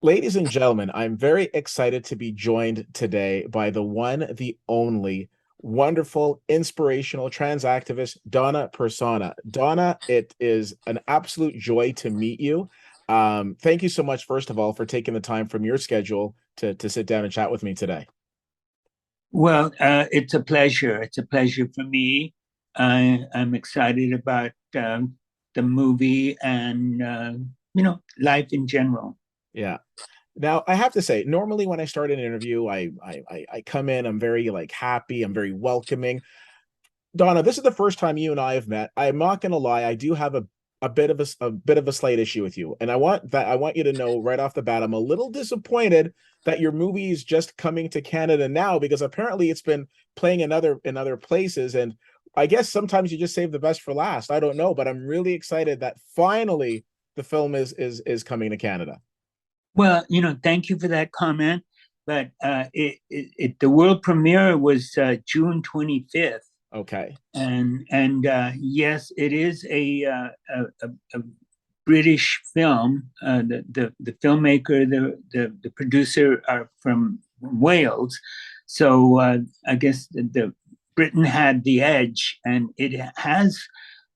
Ladies and gentlemen, I'm very excited to be joined today by the one, the only, wonderful, inspirational trans activist, Donna Personna. Donna, it is an absolute joy to meet you. Thank you so much, first of all, for taking the time from your schedule to sit down and chat with me today. Well, it's a pleasure. It's a pleasure for me. I'm excited about the movie and life in general. Yeah. Now, I have to say, normally when I start an interview, I come in, I'm very like happy, I'm very welcoming. Donna, this is the first time you and I have met. I'm not going to lie, I do have a bit of a slight issue with you, and I want you to know right off the bat, I'm a little disappointed that your movie is just coming to Canada now because apparently it's been playing in other places, and I guess sometimes you just save the best for last. I don't know, but I'm really excited that finally the film is coming to Canada. Well, thank you for that comment. But the world premiere was June 25th, Okay. and yes, it is a British film. The filmmaker, the producer are from Wales, so I guess the Britain had the edge, and it has,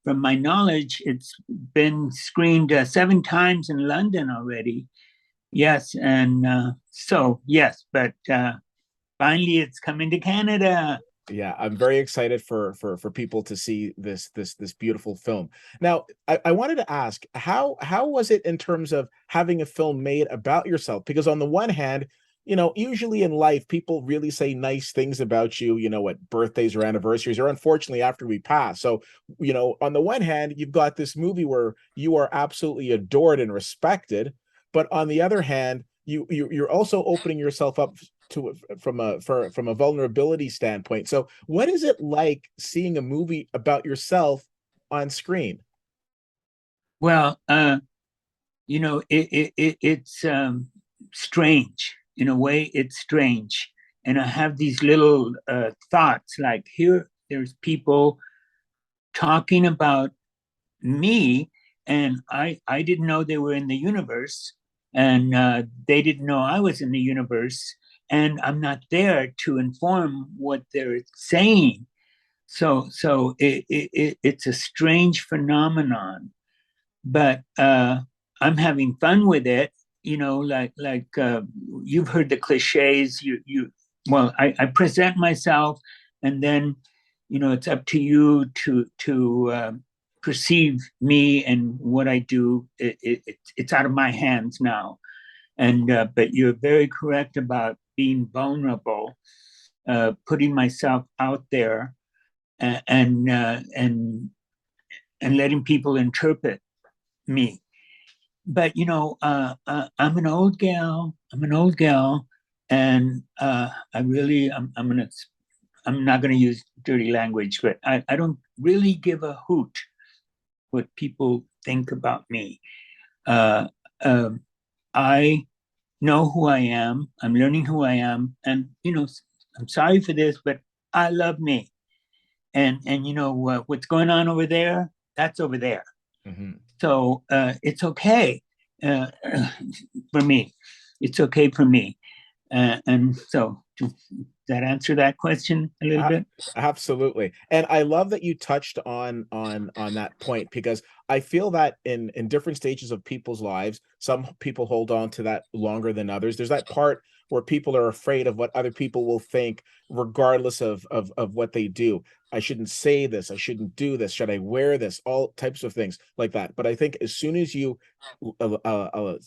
from my knowledge, it's been screened 7 times in London already. Yes, and so yes, but finally it's coming to Canada. Yeah, I'm very excited for people to see this beautiful film. Now, I wanted to ask, how was it in terms of having a film made about yourself? Because on the one hand, usually in life, people really say nice things about you, at birthdays or anniversaries, or unfortunately after we pass. So, on the one hand, you've got this movie where you are absolutely adored and respected, but on the other hand, you're also opening yourself up to from a vulnerability standpoint. So, what is it like seeing a movie about yourself on screen? Well, it's strange in a way. It's strange, and I have these little thoughts like here. There's people talking about me, and I didn't know they were in the universe, and they didn't know I was in the universe, and I'm not there to inform what they're saying. So it's a strange phenomenon, but I'm having fun with it. Like you've heard the cliches. Well, I present myself, and then it's up to you to perceive me and what I do. It's out of my hands now. And but you're very correct about being vulnerable, putting myself out there, and letting people interpret me. But I'm an old gal. I'm an old gal, and I'm not gonna use dirty language, but I don't really give a hoot what people think about me. Uh, um, I know who I am. I'm learning who I am, and I'm sorry for this, but I love me. And what's going on over there? That's over there. Mhm. So it's okay uh, for me. It's okay for me. And so, does that answer that question a little A- bit? Absolutely. And I love that you touched on that point because I feel that in different stages of people's lives, some people hold on to that longer than others. There's that part where people are afraid of what other people will think, regardless of what they do. I shouldn't say this, I shouldn't do this, should I wear this, all types of things like that. But I think as soon as you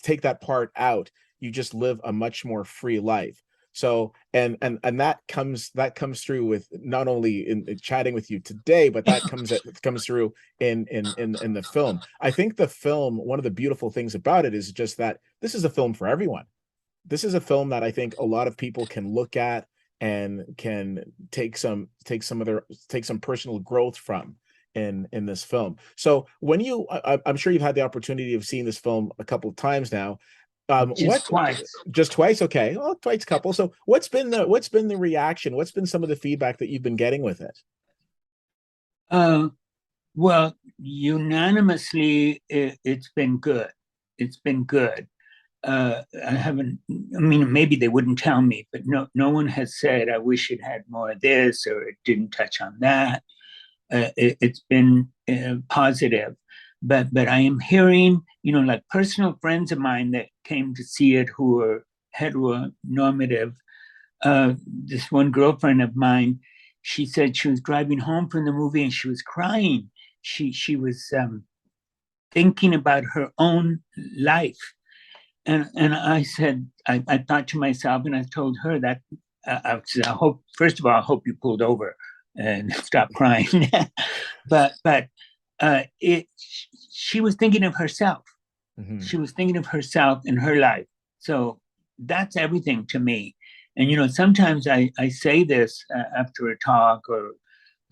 take that part out, you just live a much more free life. So and that comes through with not only in chatting with you today, but that comes through in the film. I think the film, one of the beautiful things about it is just that this is a film for everyone. This is a film that I think a lot of people can look at and can take some personal growth from in this film. So when I'm sure you've had the opportunity of seeing this film a couple of times now. Just What twice. just twice? Okay, well, twice couple. So what's been the reaction? What's been some of the feedback that you've been getting with it? Uh, well, unanimously, it's been good. It's been good. I haven't. I mean, maybe they wouldn't tell me, but no one has said, "I wish it had more of this," or "It didn't touch on that." It's been positive, but I am hearing, like personal friends of mine that came to see it who are heteronormative. This one girlfriend of mine, she said she was driving home from the movie and she was crying. She was thinking about her own life, and I said, I thought to myself, and I told her that I said, I hope, first of all, I hope you pulled over and stop crying. but it she was thinking of herself. Mhm. She was thinking of herself and her life. So that's everything to me. And sometimes I say this after a talk, or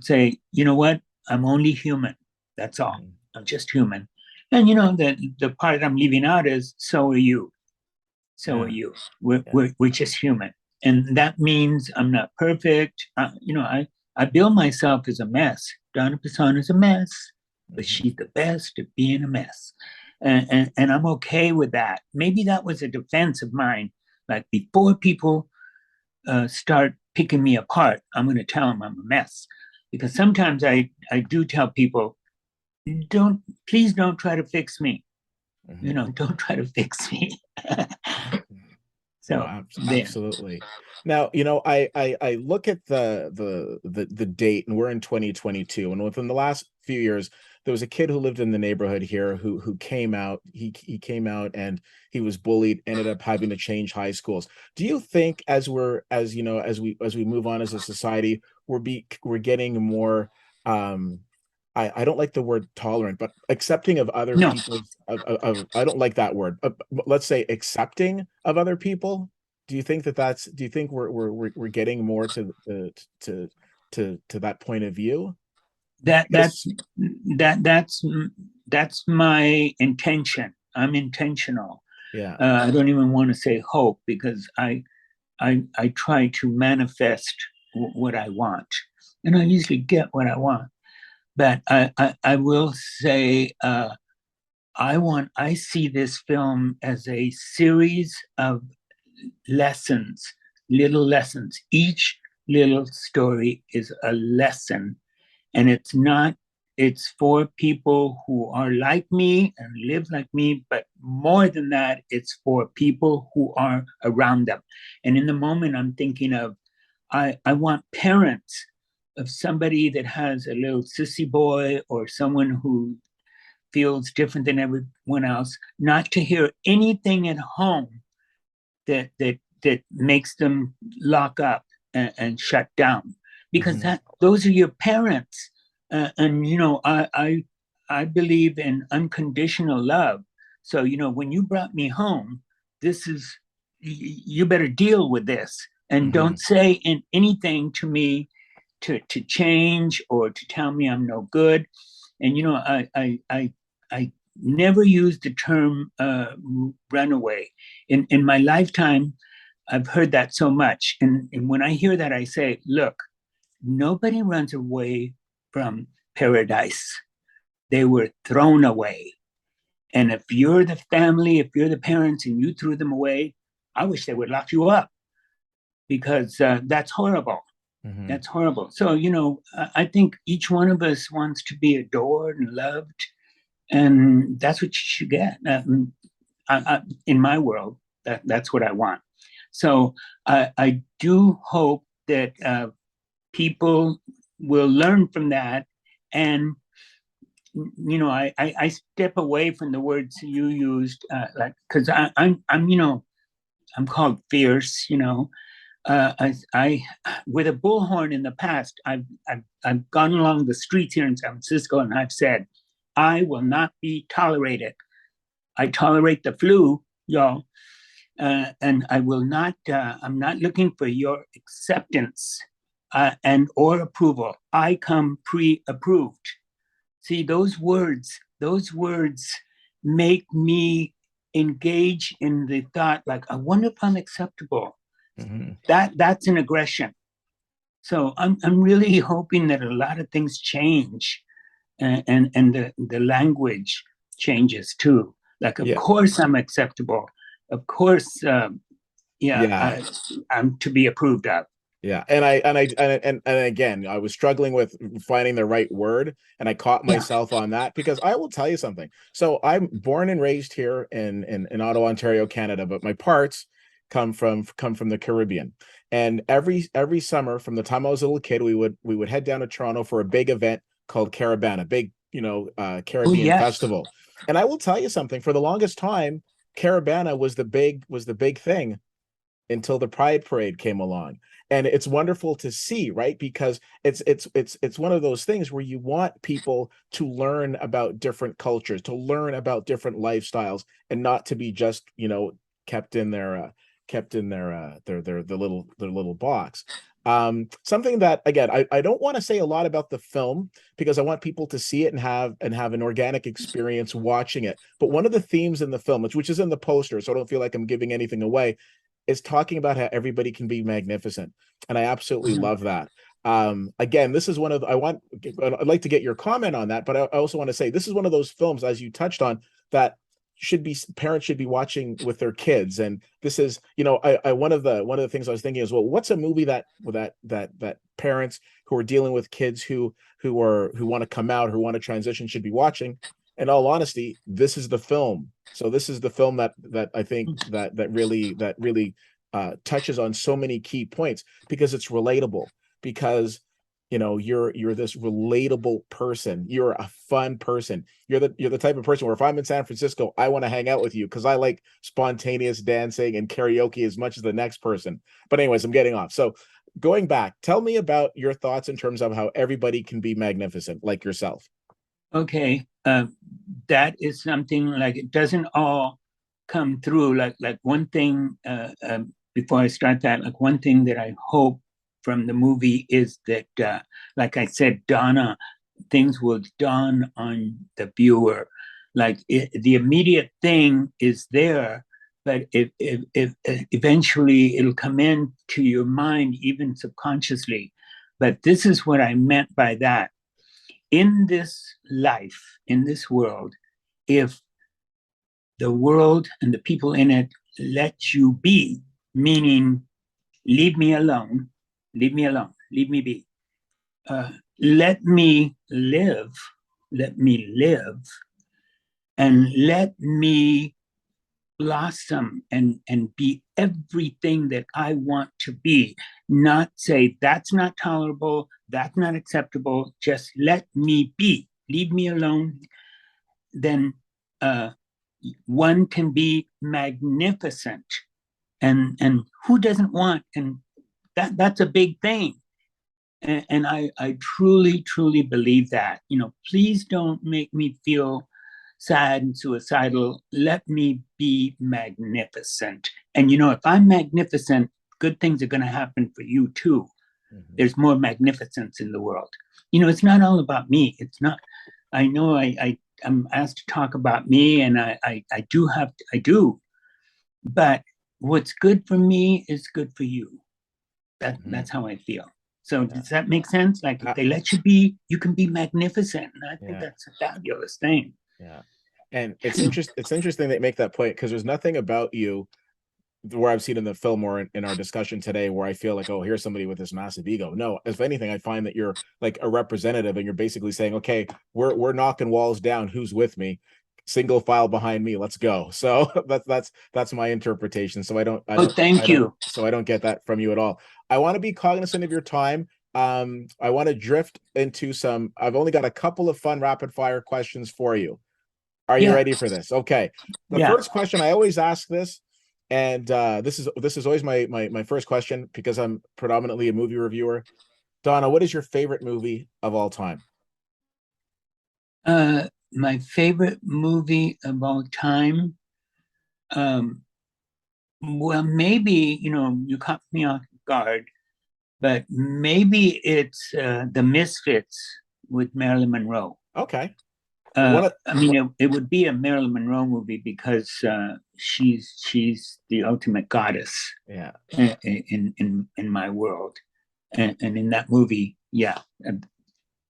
say, you know what, I'm only human. That's all. Mhm. I'm just human. And the part I'm leaving out is, so are you. So are Yeah, you. We're, yeah. we're, we're just human. And that means I'm not perfect. I bill myself as a mess. Donna Personna is a mess, but Mhm. she's the best at being a mess. And I'm okay with that. Maybe that was a defense of mine. Like, before people start picking me apart, I'm going to tell them I'm a mess. Because sometimes I do tell people, please don't try to fix me. Mhm. Don't try to fix me. No, So there. absolutely. Now, I look at the date, and we're in 2022, and within the last few years, there was a kid who lived in the neighborhood here who came out. He came out and he was bullied, ended up having to change high schools. Do you think, as we move on as a society, we're getting more, um I don't like the word tolerant, but accepting of other No, people's I don't like that word. But let's say accepting of other people. Do you think we're getting more to to that point of view? that Because that's that that's that's my intention. I'm intentional. yeah. I don't even want to say hope, because I try to manifest what I want, and I usually get what I want. But I will say, I see this film as a series of lessons, little lessons. Each little story is a lesson, and it's for people who are like me and live like me, but more than that, it's for people who are around them. And in the moment, I'm thinking of, I want parents of somebody that has a little sissy boy, or someone who feels different than everyone else, not to hear anything at home that makes them lock up and shut down, because Mhm. that those are your parents. And I believe in unconditional love. So when you brought me home, this is, you better deal with this, and Mhm. don't say anything to me to change, or to tell me I'm no good. And I never used the term runaway. In my lifetime, I've heard that so much. And when I hear that, I say, look, nobody runs away from paradise. They were thrown away. And if you're the family, if you're the parents and you threw them away, I wish they would lock you up, because that's horrible. Mhm. That's horrible. So, I think each one of us wants to be adored and loved, and that's what you should get. In my world, that's what I want. So I do hope that people will learn from that. And I step away from the words you used, like, because I'm I'm called fierce. I with a bullhorn in the past, I've gone along the streets here in San Francisco, and I've said, I will not be tolerated. I tolerate the flu, y'all, and I will not. I'm not looking for your acceptance and or approval. I come pre-approved. See, those words make me engage in the thought, like, I wonder if I'm acceptable. Mhm. That's an aggression. So I'm really hoping that a lot of things change, and the language changes too. Like, of Yeah. course I'm acceptable. of course, yeah, Yeah. I'm to be approved of. Yeah, and again, I was struggling with finding the right word, and I caught Yeah. myself on that because I will tell you something. So I'm born and raised here in Ottawa, Ontario, Canada, but my parts come from the Caribbean. And every summer, from the time I was a little kid, we would head down to Toronto for a big event called Caribana, big Oh, Caribbean yes. festival. And I will tell you something. For the longest time, Caribana was the big thing until the Pride Parade came along. And it's wonderful to see, right? Because it's one of those things where you want people to learn about different cultures, to learn about different lifestyles, and not to be just, kept in their little box. Something that, again, I don't want to say a lot about the film because I want people to see it and have an organic experience watching it. But one of the themes in the film, which is in the poster, so I don't feel like I'm giving anything away, is talking about how everybody can be magnificent. And I absolutely Mhm. love that. Again, this is one of I'd like to get your comment on that, but I also want to say this is one of those films, as you touched on, that parents should be watching with their kids. And this is, I one of the things I was thinking is, well, what's a movie that parents who are dealing with kids who want to come out, who want to transition, should be watching? In all honesty, this is the film. So this is the film that I think that really touches on so many key points because it's relatable. Because you're this relatable person. You're a fun person. You're the type of person where if I'm in San Francisco, I want to hang out with you because I like spontaneous dancing and karaoke as much as the next person. But anyways, I'm getting off. So going back, tell me about your thoughts in terms of how everybody can be magnificent, like yourself. Okay, that is something like it doesn't all come through. Like one thing before I start that, like one thing that I hope from the movie is that, like I said, Donna, things will dawn on the viewer. Like the immediate thing is there, but if eventually it'll come into your mind, even subconsciously. But this is what I meant by that in this life, in this world, if the world and the people in it let you be, meaning leave me alone, leave me alone, leave me be, let me live, let me live, and let me blossom and be everything that I want to be. Not say that's not tolerable, that's not acceptable. Just let me be. Leave me alone. Then uh, one can be magnificent, and who doesn't want? And that's a big thing. And I truly believe that. Please don't make me feel sad and suicidal. Let me be magnificent. And if I'm magnificent, good things are going to happen for you too. Mhm. There's more magnificence in the world. It's not all about me. It's not. I know I'm asked to talk about me, and I do. But what's good for me is good for you. That's Mhm. how I feel. So Yeah. does that make sense? Like if Uh, they let you be, you can be magnificent. And I think yeah. that's a fabulous thing. Yeah. And it's interesting they make that point because there's nothing about you where I've seen in the film or in our discussion today where I feel like, oh, here's somebody with this massive ego. No, if anything, I find that you're like a representative and you're basically saying, okay, we're knocking walls down. Who's with me? Single file behind me. Let's go. So that's my interpretation. So I don't I Oh, don't I thank don't you. so I don't get that from you at all. I want to be cognizant of your time. I want to drift into some. I've only got a couple of fun rapid fire questions for you. Are you Yeah, ready for this? Okay. The yeah. first question I always ask this, and this is always my first question because I'm predominantly a movie reviewer. Donna, what is your favorite movie of all time? My favorite movie of all time. Um, well, maybe you caught me off guard, but maybe it's The Misfits with Marilyn Monroe. Okay. One of I mean, it would be a Marilyn Monroe movie because she's the ultimate goddess yeah. in my world, and in that movie, yeah,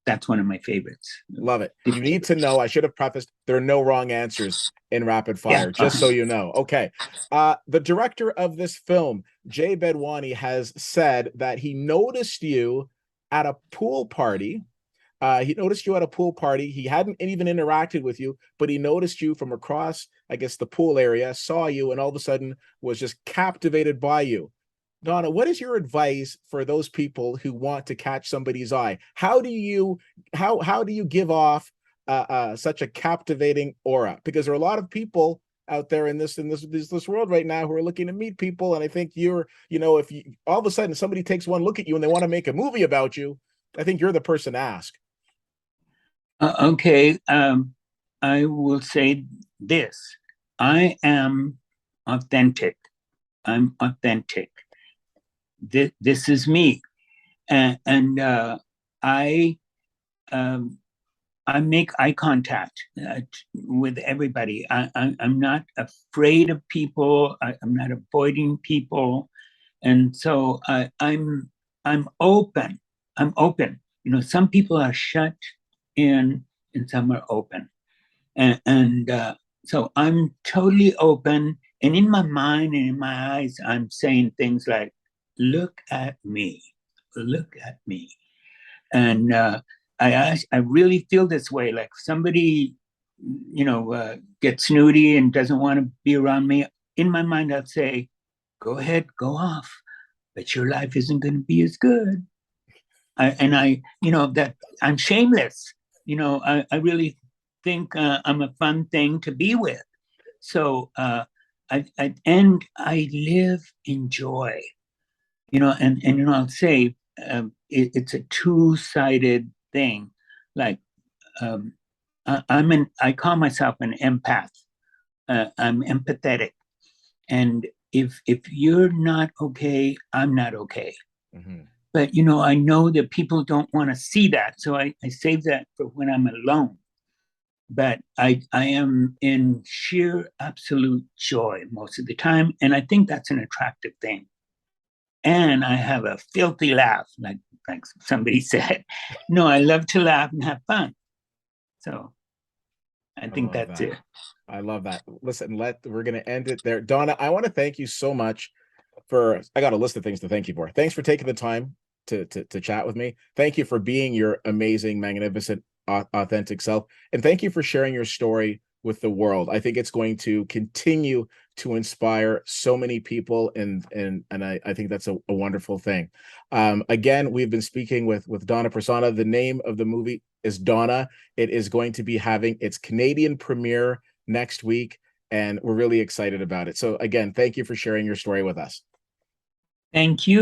that's one of my favorites. Love it. You need to know, I should have prefaced, there are no wrong answers in rapid Yeah. fire, just so you know. Okay. The director of this film, Jay Bedwani, has said that he noticed you at a pool party. He noticed you at a pool party. He hadn't even interacted with you, but he noticed you from across, I guess, the pool area, saw you, and all of a sudden was just captivated by you. Donna, what is your advice for those people who want to catch somebody's eye? How do you give off such a captivating aura? Because there are a lot of people out there in this world right now who are looking to meet people, and I think you're, if you all of a sudden somebody takes one look at you and they want to make a movie about you, I think you're the person to ask. Okay. I will say this. I am authentic. I'm authentic. This is me. And I um, I make eye contact with everybody. I'm not afraid of people. I'm not avoiding people, and so I'm open. I'm open. Some people are shut in, and some are open, and so I'm totally open. And in my mind and in my eyes, I'm saying things like, "Look at me, look at me," and I really feel this way. Like somebody, gets snooty and doesn't want to be around me. In my mind, I'd say, "Go ahead, go off, but your life isn't going to be as good." That I'm shameless. I really think I'm a fun thing to be with. So and I live in joy. And I'll say it's a two-sided thing. Like I call myself an empath. I'm empathetic, and if you're not okay, I'm not okay. Mm-hmm. But I know that people don't want to see that, so I save that for when I'm alone. But I am in sheer absolute joy most of the time, and I think that's an attractive thing. And I have a filthy laugh, like somebody said. No, I love to laugh and have fun. So I I think love that's that. it. I love that. Listen, we're gonna end it there. Donna, I want to thank you so much for I got a list of things to thank you for. Thanks for taking the time to chat with me. Thank you for being your amazing, magnificent, authentic self. And thank you for sharing your story with the world. I think it's going to continue to inspire so many people, and I think that's a wonderful thing. Again, we've been speaking with Donna Personna. The name of the movie is Donna. It is going to be having its Canadian premiere next week, and we're really excited about it. So again, thank you for sharing your story with us. Thank you.